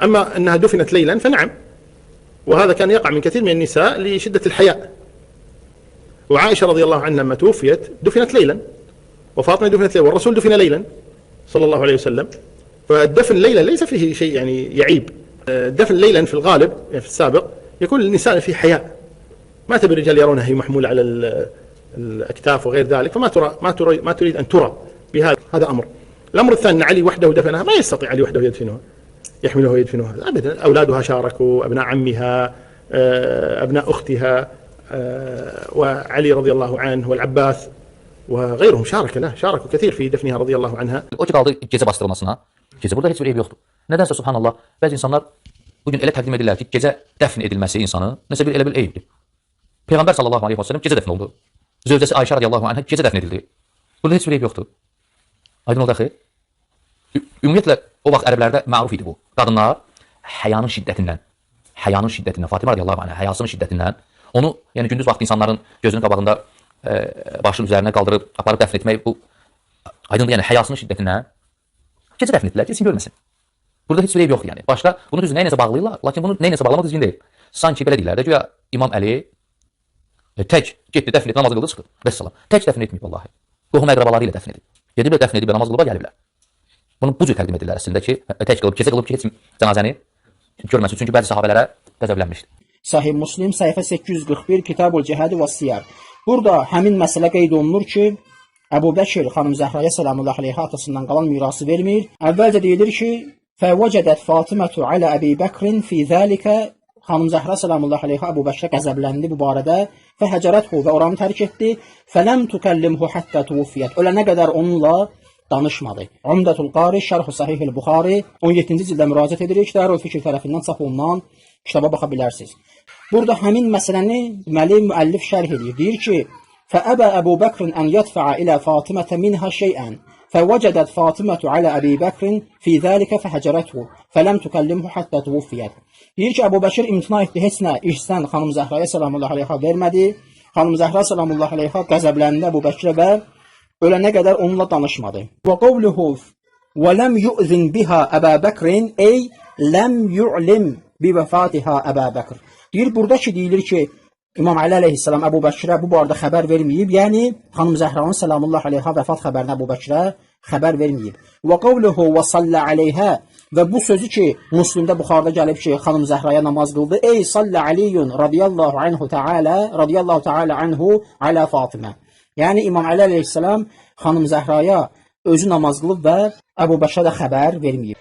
أما أنها دفنت ليلا فنعم، وهذا كان يقع من كثير من النساء لشدة الحياء. وعائشة رضي الله عنها لما توفيت دفنت ليلا، وفاطمة دفنت ليلا، والرسول دفن ليلا صلى الله عليه وسلم. فالدفن ليلا ليس فيه شيء يعني يعيب. الدفن ليلا في الغالب يعني في السابق يكون النساء فيه حياء، ما تبي الرجال يرونها هي محمولة على الأكتاف وغير ذلك، فما ما تريد أن ترى بهذا. هذا أمر. الأمر الثاني أن علي وحده دفنها، ما يستطيع علي وحده يدفنها، يحملها ويدفنها أبدا. أولادها شاركوا، أبناء عمها، أبناء أختها، وعلي رضي الله عنه والعباس وغيرهم şarkı كثير في دفنها رضي الله عنها. O ki qaldı gecə bastırılmasına. Gecə burada heç bir eyb yoxdur. Nədənsə subhanallah, bəzi insanlar bugün elə təqdim edirlər ki, gecə dəfn edilməsi insanı nəsə bir elə bir eyibdir. Peyğəmbər sallallahu aleyhi və səlləm gecə dəfn oldu. Zövcəsi Ayşə radiyallahu anhə gecə dəfn edildi. Burada heç bir eyb yoxdur. Aydın oldu axı. Ümumiyyətlə o vaxt ərəblərdə məruf idi bu. Qadınlar həyanın şiddətindən, Fatimə radiyallahu anhə həyasının şiddətindən onu, yəni gündüz vaxtı insanların gözünün qabağında başın üzərinə qaldırıb aparıb dəfn etmək, bu aydındır, yəni həyasının şiddətindən gecə dəfn etdilər, gecə görməsin. Burada heç bir eyb yoxdur yəni. Başqa bunu düz nəyinəsə bağlayırlar, lakin bunu nəyinəsə bağlamaq düzgün deyil. Sanki belə deyirlər də, güya İmam Əli tək getdi dəfn etdi, namazı qıldı çıxdı. Vəssalam. Tək dəfn etməyib vallahi. Qohum əqrabaları ilə dəfn edib. Gediblər dəfn edib namaz qılıba gəliblər. Bunu bu cür təqdim edirlər əslində ki, tək qılıb, gecə qılıb ki, heç kim cənazəni görməsin. Çünki bəzi sahabələrə qəzəblənmişdi. Sahih Müslim səhifə 841 Kitab-ül Cihad və Siyar. Burada həmin məsələ qeyd olunur ki, Əbu Bəkir xanım Zəhraya salamullahi aleyhə atasından qalan mirası vermir. Əvvəlcə deyilir ki, fəvəcədət Fatimətu alə Əbi Bəkrin fi zəlikə, xanım Zəhra salamullahi aleyhə Əbu Bəkirə qəzəbləndi bu barədə, fəhəcərəthu və oranı tərk etdi, fələm tükəllimhu həttə tuvufiyyət, ölənə qədər onunla danışmadı. Umdatul Qari Şərh-ü Sahih-ül Buxari 17-ci cildə müraciət edirik. Darül Fikr tərəfindən çap olunan kitaba baxa bilərsiniz. Burada həmin məsələni deməli müəllif şərh edir. Deyir ki, fəəbə Əbu Bəkrin ən yədfəə ilə Fatimətə minhə şeyən, fəvəcədət Fatimətu alə Əbi Bəkrin fi zəlikə fəhəcərəthu, fələm tükəllimhu həttə tuvufiyyət. Deyir ki, Əbu Bəkir imtina etdi, heç nə işdən xanım Zəhraya salamullahi aleyhə vermədi. Xanım Zəhra salamullahi aleyhə qəzəbləndi Əbu Bəkirə və ölənə qədər onunla danışmadı. Və qavluhu və ləm yu'zin biha Əbə Bəkrin ey ləm yu'lim bi vəfatiha Əbə Bəkr. Deyir, burada ki, deyilir ki, İmam Əli aleyhissalam Əbu Bəkirə bu barədə xəbər verməyib, yəni xanım Zəhranın salamullahi aleyhə vəfat xəbərini Əbu Bəkirə xəbər verməyib. Və qavluhu və sallə aleyhə, və bu sözü ki, Müslimdə Buxarda gəlib ki, xanım Zəhraya namaz qıldı, ey sallə aliyyun radiyallahu ta'ala anhu alə Fatimə. Yəni İmam Əli aleyhissalam xanım Zəhraya özü namaz qılıb və Əbu Bəkirə də xəbər verməyib.